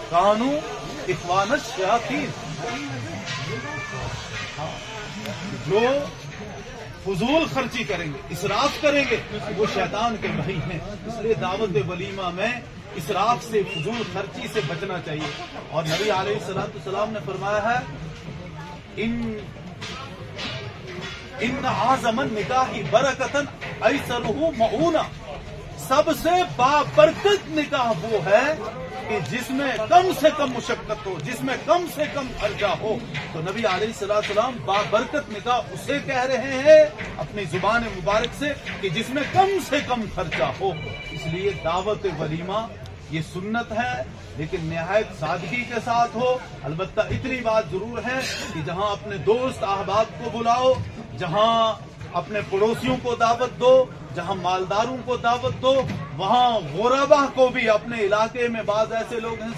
कानू इख्वान शयातीन, जो फजूल खर्ची करेंगे, इसराफ करेंगे, वो शैतान के भाई हैं। इसलिए दावत वलीमा में इसराफ से, फजूल खर्ची से बचना चाहिए। और नबी अलैहिस्सलाम ने फरमाया है, इन आज़मन निकाही बरकतन ऐसरुहु मऊना, सबसे बाबरकत निकाह वो है कि जिसमें कम से कम मुशक्कत हो, जिसमें कम से कम खर्चा हो। तो नबी अलैहिस्सलाम बाबरकत निकाह उसे कह रहे हैं अपनी जुबान मुबारक से कि जिसमें कम से कम खर्चा हो। इसलिए दावत वलीमा ये सुन्नत है, लेकिन निहायत सादगी के साथ हो। अलबत्ता इतनी बात जरूर है कि जहां अपने दोस्त अहबाब को बुलाओ, जहां अपने पड़ोसियों को दावत दो, जहां मालदारों को दावत दो, वहां गुरबा को भी, अपने इलाके में बाज ऐसे लोग हैं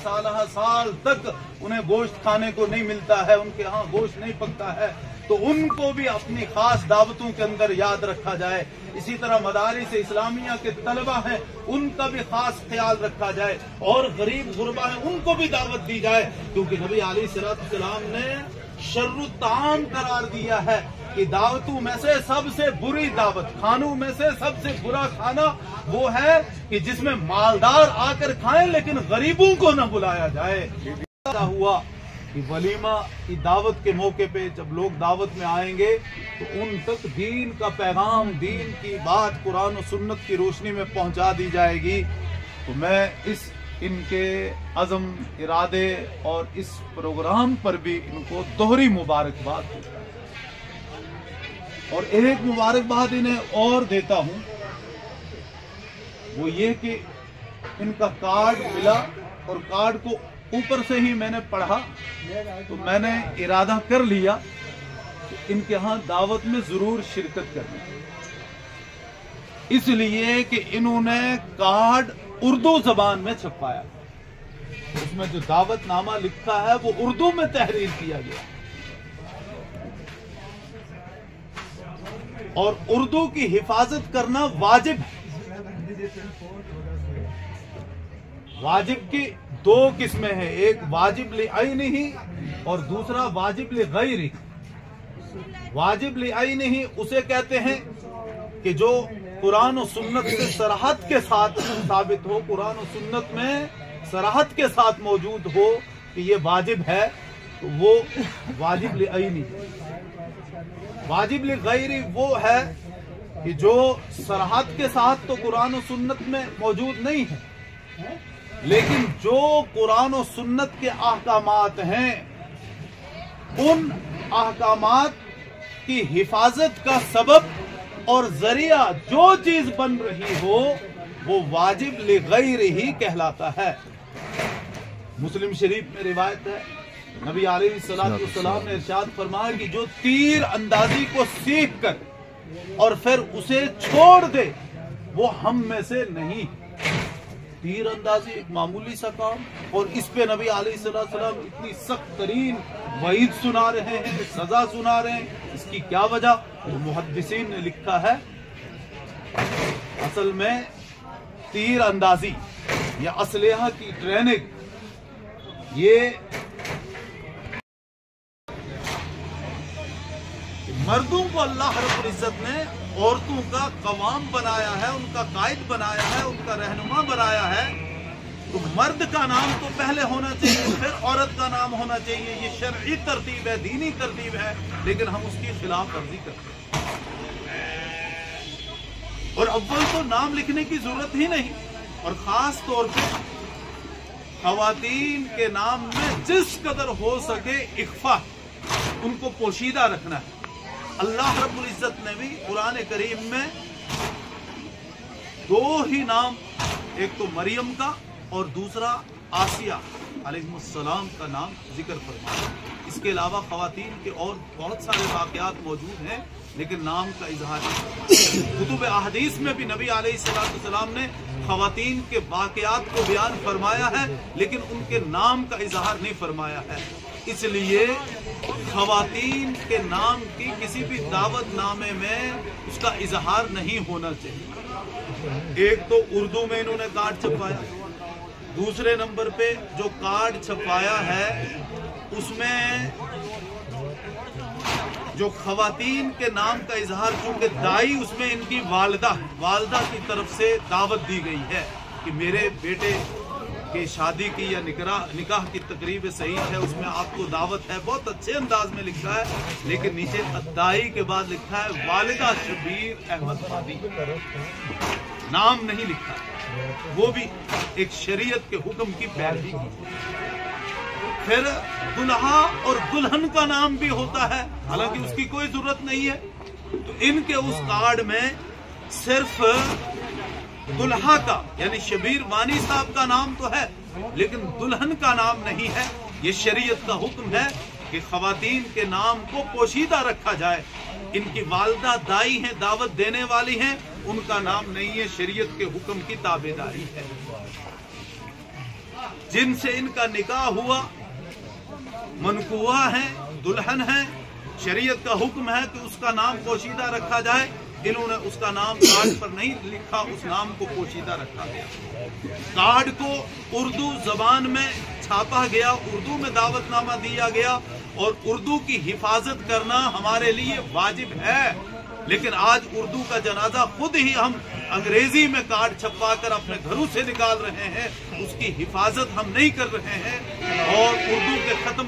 साल तक उन्हें गोश्त खाने को नहीं मिलता है, उनके यहाँ गोश्त नहीं पकता है, तो उनको भी अपनी खास दावतों के अंदर याद रखा जाए। इसी तरह मदारिस इस्लामिया के तलबा हैं, उनका भी खास ख्याल रखा जाए, और गरीब गुरबा हैं उनको भी दावत दी जाए, क्योंकि नबी अलैहिस्सलाम ने शर्रुत ताम करार दिया है कि दावतों में से सबसे बुरी दावत, खानों में से सबसे बुरा खाना वो है कि जिसमें मालदार आकर खाएं लेकिन गरीबों को न बुलाया जाए। हुआ कि वलीमा की दावत के मौके पे जब लोग दावत में आएंगे तो उन तक दीन का पैगाम, दीन की बात कुरान और सुन्नत की रोशनी में पहुंचा दी जाएगी। तो मैं इनके अज़म, इरादे और इस प्रोग्राम पर भी इनको दोहरी मुबारकबाद देता हूं। और एक मुबारकबाद इन्हें और देता हूं, वो ये कि इनका कार्ड मिला, और कार्ड को ऊपर से ही मैंने पढ़ा तो मैंने इरादा कर लिया कि इनके यहाँ दावत में जरूर शिरकत करनी, इसलिए कि इन्होंने कार्ड उर्दू जबान में छपवाया। उसमें जो दावतनामा लिखा है वो उर्दू में तहरीर किया गया, और उर्दू की हिफाजत करना वाजिब है। वाजिब की दो किस्में हैं, एक वाजिब लिआइनिही और दूसरा वाजिब लिगैरिही। वाजिब लिआइनिही उसे कहते हैं कि जो कुरान और सुन्नत से सराहत के साथ साबित हो, कुरान और सुन्नत में सराहत के साथ मौजूद हो कि ये वाजिब है, तो वो वाजिब लिआइनी। वाजिब लिगैरी वो है कि जो सराहत के साथ तो कुरान और सुन्नत में मौजूद नहीं है, लेकिन जो कुरान और सुन्नत के अहकामात हैं, उन अहकामात की हिफाजत का सबब और जरिया जो चीज बन रही हो वो वाजिब लिगैरिही कहलाता है। मुस्लिम शरीफ में रिवायत है, नबी अलैहिस्सलाम ने इरशाद फरमाया कि जो तीर अंदाजी को सीख कर और फिर उसे छोड़ दे वो हम में से नहीं। तीर अंदाजी एक मामूली सा काम, और इस पे नबी अलैहिस्सलाम इतनी सख्त तरीन वईद सुना रहे हैं, सजा सुना रहे हैं। इसकी क्या वजह? तो मुहद्दिसीन ने लिखा है, असल में तीर अंदाजी या असलहा की ट्रेनिंग ये मर्दों को अल्लाह रब्बुल इज्जत ने औरतों का कवाम बनाया है, उनका कायद बनाया है, उनका रहनुमा बनाया है। तो मर्द का नाम तो पहले होना चाहिए, फिर औरत का नाम होना चाहिए। ये शरई तरतीब है, दीनी तरतीब है, लेकिन हम उसकी खिलाफ वर्जी करते हैं। और अव्वल तो नाम लिखने की जरूरत ही नहीं, और खास तौर पे खवातीन के नाम में जिस कदर हो सके इख्फा, उनको पोशीदा रखना है। अल्लाह रब्बुल इज्जत ने भी कुरान करीम में दो ही नाम, एक तो मरियम का और दूसरा आसिया अलैहिस्सलाम का नाम जिक्र फरमाया। इसके अलावा खवातीन के और बहुत सारे वाक़यात मौजूद हैं, लेकिन नाम का इजहार नहीं। कुतुब अहदीस में भी नबी अलैहिस्सलाम ने खवातीन के वाक़यात को बयान फरमाया है, लेकिन उनके नाम का इजहार नहीं फरमाया है। इसलिए खवातीन के नाम की किसी भी दावत नामे में उसका इजहार नहीं होना चाहिए। एक तो उर्दू में इन्होंने कार्ड छपवाया, दूसरे नंबर पे जो कार्ड छपवाया है उसमें जो खवातीन के नाम का इजहार, चूंकि दाई उसमें इनकी वालदा की तरफ से दावत दी गई है कि मेरे बेटे की शादी की या निकाह की तकरीब सही है, उसमें आपको दावत है। बहुत अच्छे अंदाज में लिखा है, लेकिन नीचे दाई के बाद लिखा है वालिदा शबीर अहमद मादी, नाम नहीं लिखा, वो भी एक शरीयत के हुक्म की पैरवी की। फिर दुल्हा और दुल्हन का नाम भी होता है, हालांकि उसकी कोई जरूरत नहीं है। तो इनके उस कार्ड में सिर्फ दुल्हा का यानी शबीर वानी साहब का नाम तो है, लेकिन दुल्हन का नाम नहीं है। ये शरीयत का हुक्म है कि खवातीन के नाम को पोशीदा रखा जाए। इनकी वालदा दाई हैं, दावत देने वाली हैं, उनका नाम नहीं है, शरीयत के हुक्म की ताबेदारी है। जिनसे इनका निकाह हुआ मनकुआ है, दुल्हन है, शरीयत का हुक्म है कि उसका नाम पोशीदा रखा जाए। इन्होंने उसका नाम कार्ड पर नहीं लिखा, उस नाम को पोशीदा रखा गया। कार्ड को उर्दू जबान में छापा गया, उर्दू में दावतनामा दिया गया, और उर्दू की हिफाजत करना हमारे लिए वाजिब है। लेकिन आज उर्दू का जनाजा खुद ही हम अंग्रेजी में कार्ड छपवा कर अपने घरों से निकाल रहे हैं, उसकी हिफाजत हम नहीं कर रहे हैं, और उर्दू के खत्म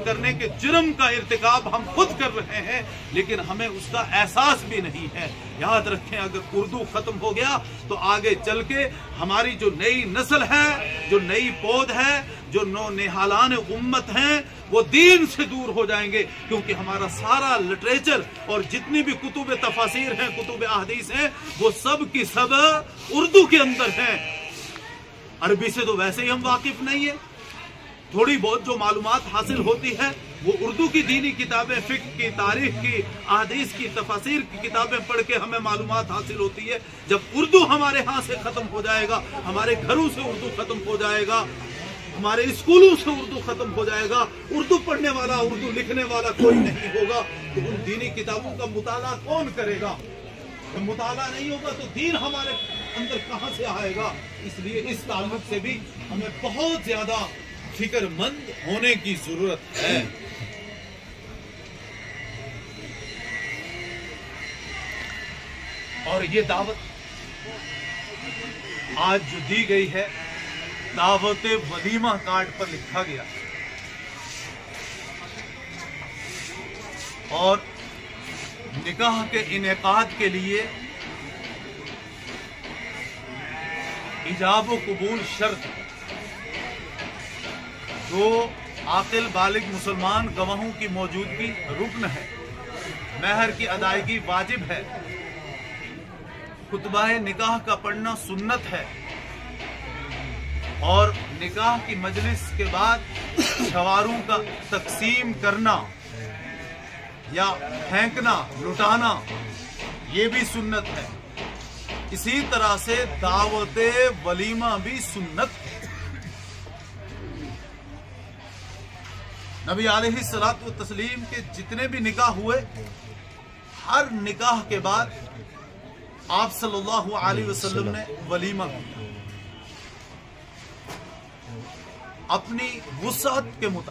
करने के जुर्म का इर्तिकाब हम खुद कर रहे हैं, लेकिन हमें उसका एहसास भी नहीं है। याद रखें, अगर उर्दू खत्म हो गया तो आगे चल के हमारी जो नई नस्ल है, जो नई पौध है, जो नौनिहालान उम्मत हैं, वो दीन से दूर हो जाएंगे, क्योंकि हमारा सारा लिटरेचर और जितनी भी कुतुब तफासिर हैं, कुतुब अहदीस हैं, वो सब की सब उर्दू के अंदर हैं। अरबी से तो वैसे ही हम वाकिफ नहीं है। थोड़ी बहुत जो मालूमात हासिल होती है वो उर्दू की दीनी किताबें, फिक्र की, तारीख की, अहदीस की, तफासिर की किताबें पढ़ के हमें मालूमात हासिल होती है। जब उर्दू हमारे यहाँ से खत्म हो जाएगा, हमारे घरों से उर्दू खत्म हो जाएगा, हमारे स्कूलों से उर्दू खत्म हो जाएगा, उर्दू पढ़ने वाला, उर्दू लिखने वाला कोई नहीं होगा, तो उन दीनी किताबों का मुताला कौन करेगा? जब मुताला नहीं होगा तो दीन हमारे अंदर कहाँ से आएगा? इसलिए इस ताल्लुक से भी हमें बहुत ज्यादा फिक्रमंद होने की जरूरत है। और ये दावत आज जो दी गई है, दावत वलीमा कार्ड पर लिखा गया, और निकाह के इनेकाद के लिए इजाब व कबूल शर्त, जो आकिल बालिग मुसलमान गवाहों की मौजूदगी रुकन है, महर की अदायगी वाजिब है, खुतबाए निकाह का पढ़ना सुन्नत है, और निकाह की मजलिस के बाद शवारों का तकसीम करना या फेंकना, लुटाना, ये भी सुन्नत है। इसी तरह से दावत वलीमा भी सुन्नत है। नबी अलैहिस्सलातु व तस्लीम के जितने भी निकाह हुए, हर निकाह के बाद आप सल्लल्लाहु अलैहि वसल्लम ने वलीमा किया, अपनी वुसअत के मुताबिक।